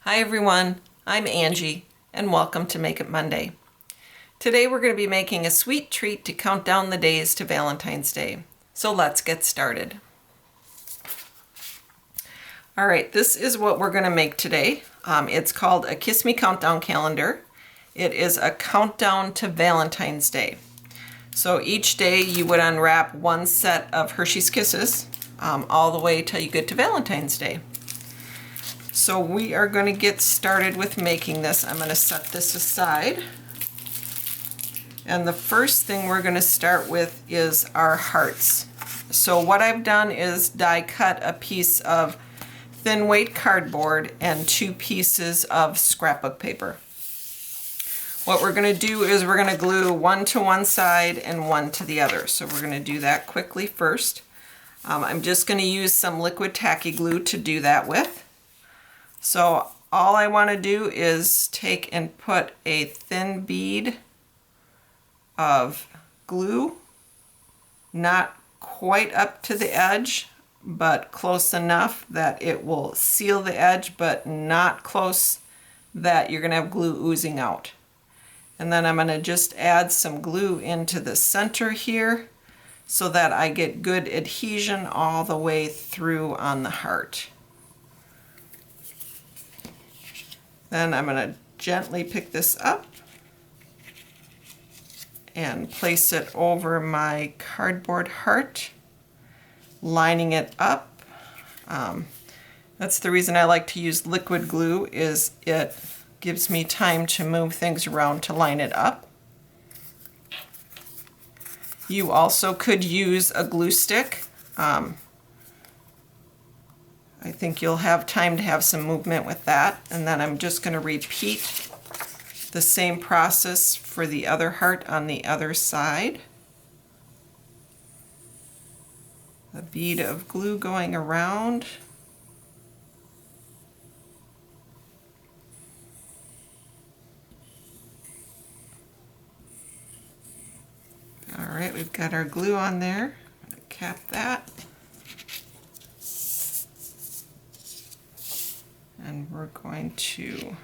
Hi everyone, I'm Angie and welcome to Make It Monday. Today we're going to be making a sweet treat to count down the days to Valentine's Day. So let's get started. Alright, this is what we're going to make today. It's called a Kiss Me Countdown Calendar. It is a countdown to Valentine's Day. So each day you would unwrap one set of Hershey's Kisses all the way till you get to Valentine's Day. So we are going to get started with making this. I'm going to set this aside. And the first thing we're going to start with is our hearts. So what I've done is die cut a piece of thin weight cardboard and 2 pieces of scrapbook paper. What we're going to do is we're going to glue one to one side and one to the other. So we're going to do that quickly first. I'm just going to use some liquid tacky glue to do that with. So all I want to do is take and put a thin bead of glue, not quite up to the edge, but close enough that it will seal the edge, but not close that you're going to have glue oozing out. And then I'm going to just add some glue into the center here so that I get good adhesion all the way through on the heart. Then I'm going to gently pick this up and place it over my cardboard heart, lining it up. That's the reason I like to use liquid glue, is it gives me time to move things around to line it up. You also could use a glue stick. I think you'll have time to have some movement with that. And then I'm just going to repeat the same process for the other heart on the other side. A bead of glue going around. All right, we've got our glue on there. I'm going to cap that. And we're going to,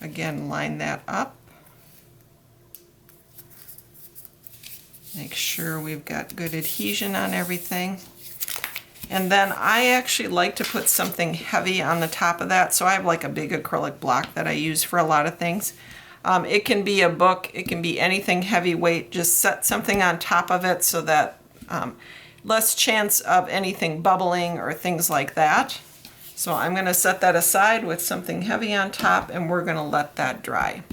again, line that up. Make sure we've got good adhesion on everything. And then I actually like to put something heavy on the top of that. So I have like a big acrylic block that I use for a lot of things. It can be a book, it can be anything heavyweight. Just set something on top of it so that less chance of anything bubbling or things like that. So I'm going to set that aside with something heavy on top, and we're going to let that dry.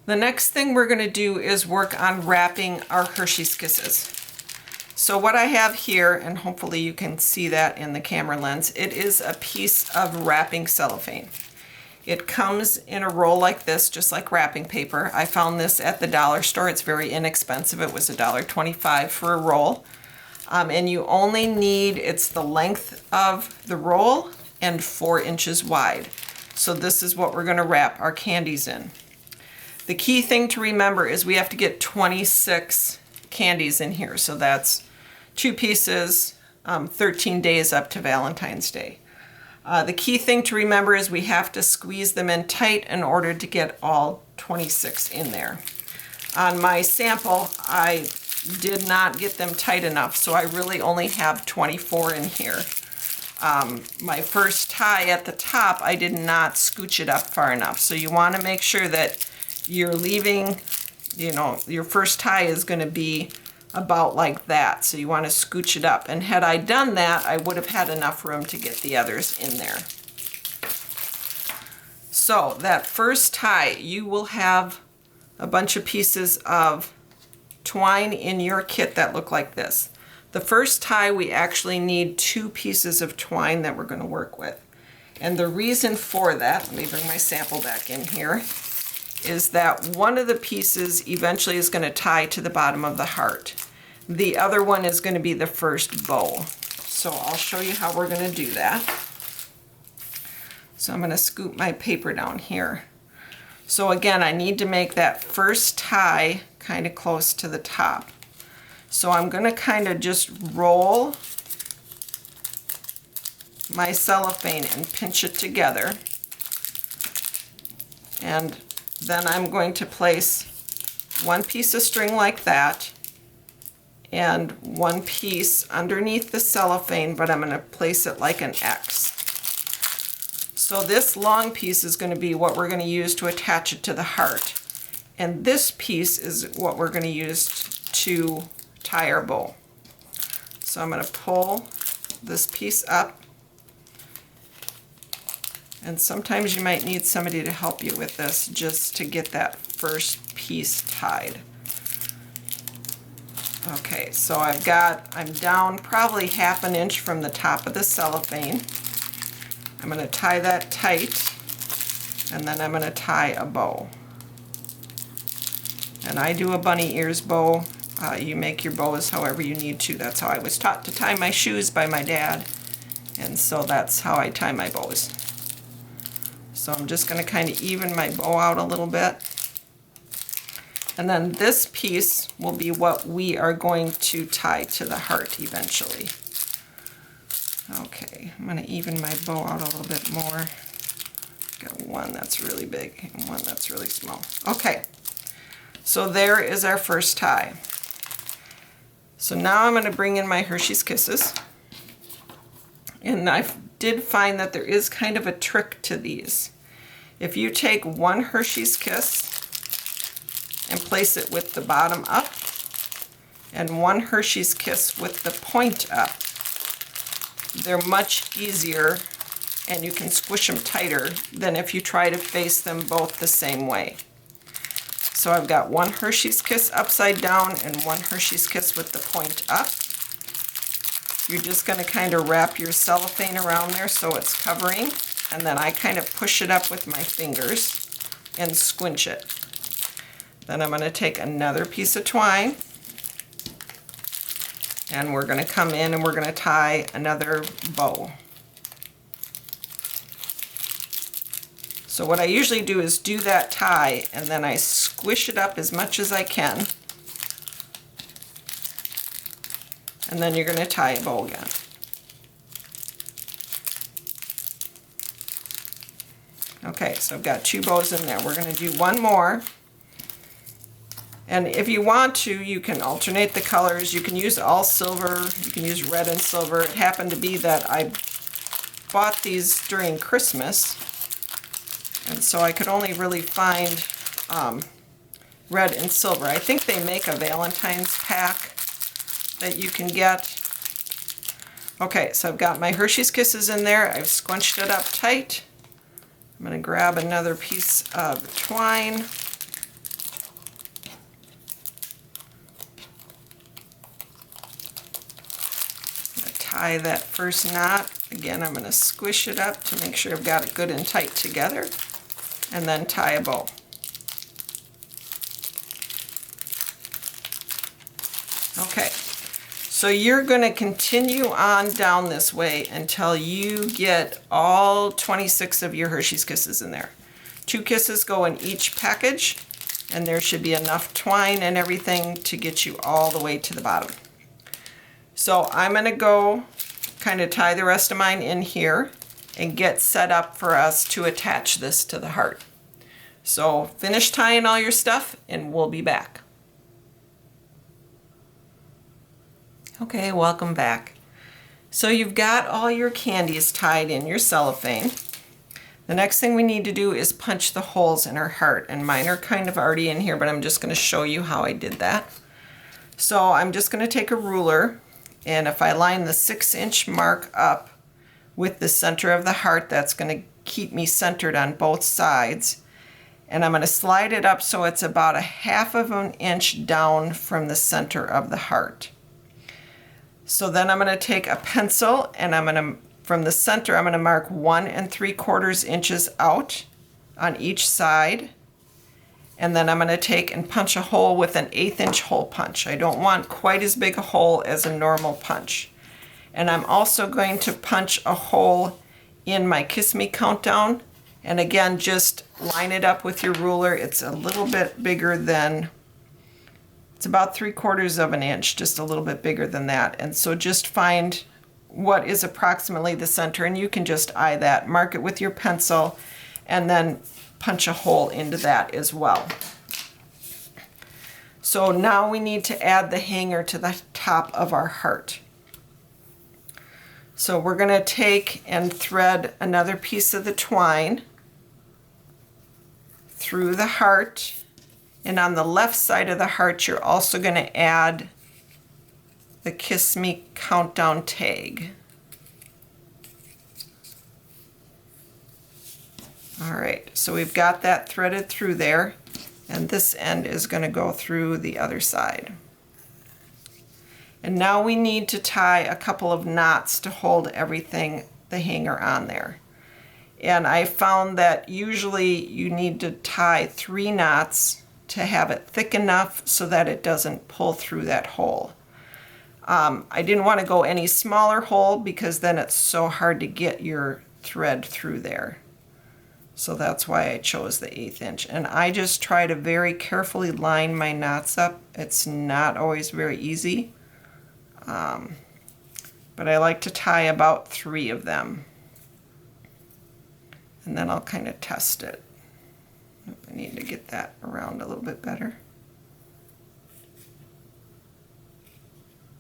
The next thing we're going to do is work on wrapping our Hershey's Kisses. So what I have here, and hopefully you can see that in the camera lens, it is a piece of wrapping cellophane. It comes in a roll like this, just like wrapping paper. I found this at the dollar store. It's very inexpensive. It was $1.25 for a roll. And you only need, it's the length of the roll and 4 inches wide. So this is what we're going to wrap our candies in. The key thing to remember is we have to get 26 candies in here. So that's 2 pieces, 13 days up to Valentine's Day. The key thing to remember is we have to squeeze them in tight in order to get all 26 in there. On my sample, I did not get them tight enough, so I really only have 24 in here. My first tie at the top, I did not scooch it up far enough. So you want to make sure that you're leaving, your first tie is going to be about like that. So you want to scooch it up. And had I done that, I would have had enough room to get the others in there. So that first tie, you will have a bunch of pieces of twine in your kit that look like this. The first tie, we actually need 2 pieces of twine that we're going to work with. And the reason for that, let me bring my sample back in here, is that one of the pieces eventually is going to tie to the bottom of the heart. The other one is going to be the first bow. So I'll show you how we're going to do that. So I'm going to scoop my paper down here. So again, I need to make that first tie kind of close to the top. So I'm going to kind of just roll my cellophane and pinch it together. And then I'm going to place one piece of string like that and one piece underneath the cellophane, but I'm going to place it like an X. So this long piece is going to be what we're going to use to attach it to the heart. And this piece is what we're going to use to tie our bow. So I'm going to pull this piece up. And sometimes you might need somebody to help you with this just to get that first piece tied. Okay, so I'm down probably 1/2 inch from the top of the cellophane. I'm going to tie that tight, and then I'm going to tie a bow. And I do a bunny ears bow. You make your bows however you need to. That's how I was taught to tie my shoes by my dad, and so that's how I tie my bows. So I'm just going to kind of even my bow out a little bit. And then this piece will be what we are going to tie to the heart eventually. Okay, I'm going to even my bow out a little bit more. Got one that's really big and one that's really small. Okay, so there is our first tie. So now I'm going to bring in my Hershey's Kisses. And I did find that there is kind of a trick to these. If you take one Hershey's Kiss and place it with the bottom up, and one Hershey's Kiss with the point up, they're much easier and you can squish them tighter than if you try to face them both the same way. So I've got one Hershey's Kiss upside down and one Hershey's Kiss with the point up. You're just going to kind of wrap your cellophane around there so it's covering, and then I kind of push it up with my fingers and squinch it. Then I'm going to take another piece of twine, and we're going to come in and we're going to tie another bow. So what I usually do is do that tie, and then I squish it up as much as I can. And then you're going to tie a bow again. Okay, so I've got 2 bows in there. We're going to do one more. And if you want to, you can alternate the colors. You can use all silver. You can use red and silver. It happened to be that I bought these during Christmas, and so I could only really find red and silver. I think they make a Valentines pack that you can get. Okay, so I've got my Hershey's Kisses in there. I've squinched it up tight. I'm going to grab another piece of twine. Tie that first knot. Again, I'm going to squish it up to make sure I've got it good and tight together, and then tie a bow. Okay, so you're going to continue on down this way until you get all 26 of your Hershey's Kisses in there. 2 kisses go in each package, and there should be enough twine and everything to get you all the way to the bottom. So I'm going to go kind of tie the rest of mine in here and get set up for us to attach this to the heart. So finish tying all your stuff and we'll be back. Okay, welcome back. So you've got all your candies tied in your cellophane. The next thing we need to do is punch the holes in our heart, and mine are kind of already in here, but I'm just going to show you how I did that. So I'm just going to take a ruler, and if I line the 6-inch mark up with the center of the heart, that's going to keep me centered on both sides. And I'm going to slide it up so it's about 1/2 inch down from the center of the heart. So then I'm going to take a pencil, and I'm going to, from the center, I'm going to mark 1 3/4 inches out on each side. And then I'm going to take and punch a hole with an 1/8 inch hole punch. I don't want quite as big a hole as a normal punch. And I'm also going to punch a hole in my Kiss Me Countdown. And again, just line it up with your ruler. It's a little bit bigger than, it's about 3/4 inch, just a little bit bigger than that. And so just find what is approximately the center, and you can just eye that, mark it with your pencil, and then punch a hole into that as well. So now we need to add the hanger to the top of our heart. So we're going to take and thread another piece of the twine through the heart, and on the left side of the heart you're also going to add the Kiss Me countdown tag. All right, so we've got that threaded through there, and this end is going to go through the other side. And now we need to tie a couple of knots to hold everything, the hanger, on there. And I found that usually you need to tie 3 knots to have it thick enough so that it doesn't pull through that hole. I didn't want to go any smaller hole because then it's so hard to get your thread through there. So that's why I chose the 1/8 inch. And I just try to very carefully line my knots up. It's not always very easy. But I like to tie about 3 of them. And then I'll kind of test it. I need to get that around a little bit better.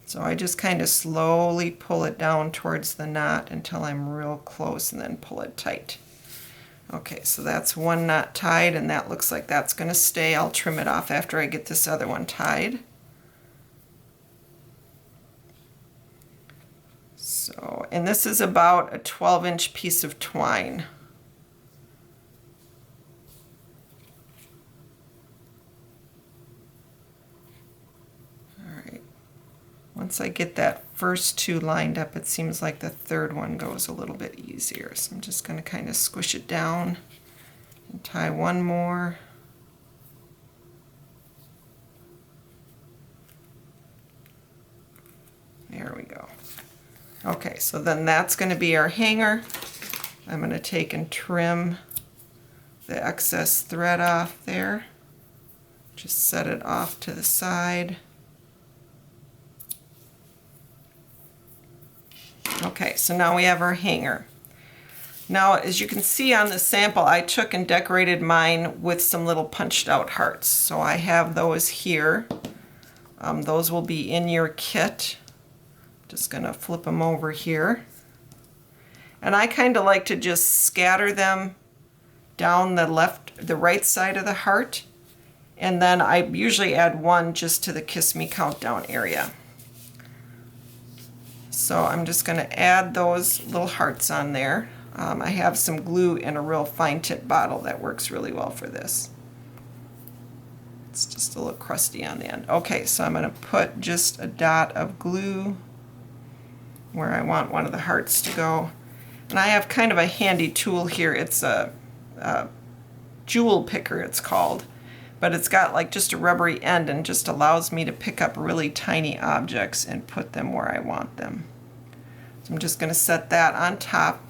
So I just kind of slowly pull it down towards the knot until I'm real close, and then pull it tight. Okay, so that's 1 knot tied, and that looks like that's going to stay. I'll trim it off after I get this other one tied. So, and this is about a 12-inch piece of twine. Once I get that first 2 lined up, it seems like the third one goes a little bit easier. So I'm just going to kind of squish it down and tie 1 more. There we go. Okay, so then that's going to be our hanger. I'm going to take and trim the excess thread off there. Just set it off to the side. Okay, so now we have our hanger. Now, as you can see on the sample, I took and decorated mine with some little punched out hearts. So I have those here. Those will be in your kit. Just going to flip them over here. And I kind of like to just scatter them down the right side of the heart. And then I usually add 1 just to the Kiss Me countdown area. So I'm just going to add those little hearts on there. I have some glue in a real fine tip bottle that works really well for this. It's just a little crusty on the end. Okay, so I'm going to put just a dot of glue where I want one of the hearts to go. And I have kind of a handy tool here. It's a jewel picker, it's called. But it's got like just a rubbery end and just allows me to pick up really tiny objects and put them where I want them. So I'm just going to set that on top.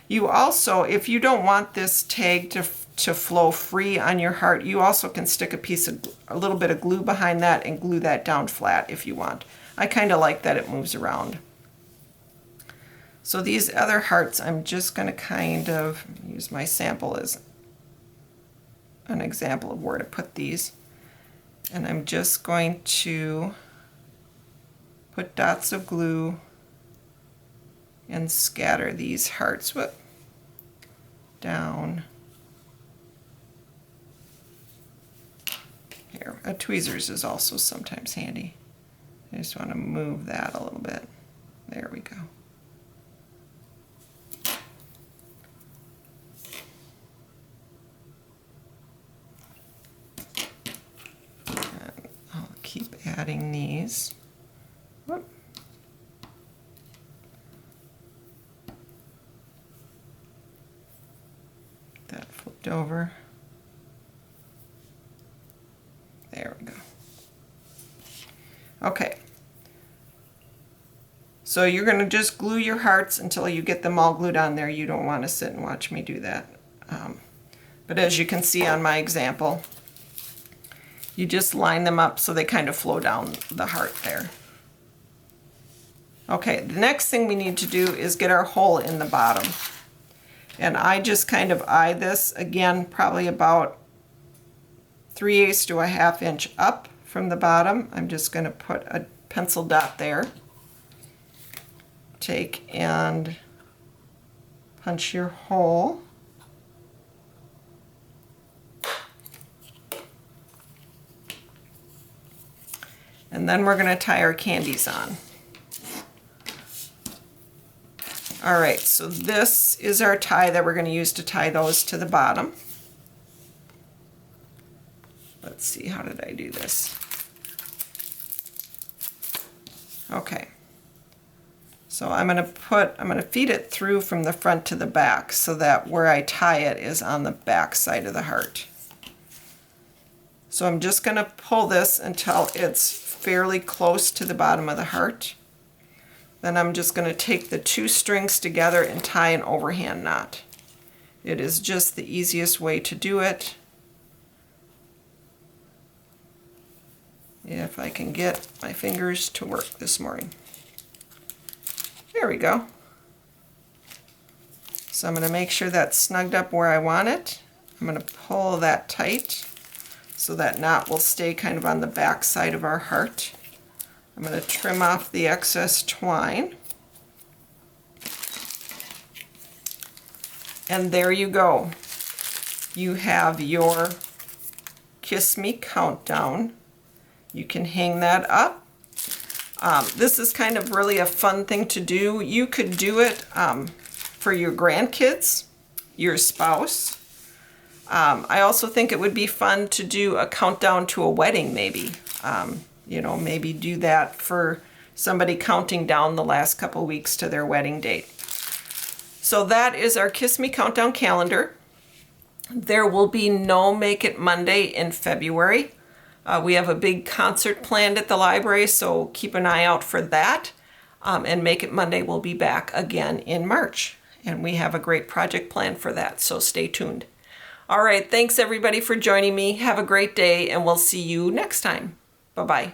You also, if you don't want this tag to flow free on your heart, you also can stick a little bit of glue behind that and glue that down flat if you want. I kind of like that it moves around. So these other hearts, I'm just going to kind of use my sample as an example of where to put these. And I'm just going to put dots of glue and scatter these hearts down. Here, a tweezers is also sometimes handy. I just want to move that a little bit. There we go. And I'll keep adding these. Whoop. That flipped over. There we go. Okay. So you're going to just glue your hearts until you get them all glued on there. You don't want to sit and watch me do that. But as you can see on my example, you just line them up so they kind of flow down the heart there. Okay, the next thing we need to do is get our hole in the bottom. And I just kind of eye this, again, probably about 3/8 to a 1/2 inch up from the bottom. I'm just going to put a pencil dot there. Take and punch your hole. And then we're going to tie our candies on. All right, so this is our tie that we're going to use to tie those to the bottom. Let's see, how did I do this? Okay. So I'm going to feed it through from the front to the back so that where I tie it is on the back side of the heart. So I'm just going to pull this until it's fairly close to the bottom of the heart. Then I'm just going to take the 2 strings together and tie an overhand knot. It is just the easiest way to do it. If I can get my fingers to work this morning. There we go. So I'm going to make sure that's snugged up where I want it. I'm going to pull that tight so that knot will stay kind of on the back side of our heart. I'm going to trim off the excess twine. And there you go. You have your Kiss Me Countdown. You can hang that up. This is kind of really a fun thing to do. You could do it for your grandkids, your spouse. I also think it would be fun to do a countdown to a wedding maybe. You know, maybe do that for somebody counting down the last couple weeks to their wedding date. So that is our Kiss Me Countdown calendar. There will be no Make It Monday in February. We have a big concert planned at the library, so keep an eye out for that. And Make It Monday will be back again in March. And we have a great project planned for that, so stay tuned. All right, thanks everybody for joining me. Have a great day, and we'll see you next time. Bye-bye.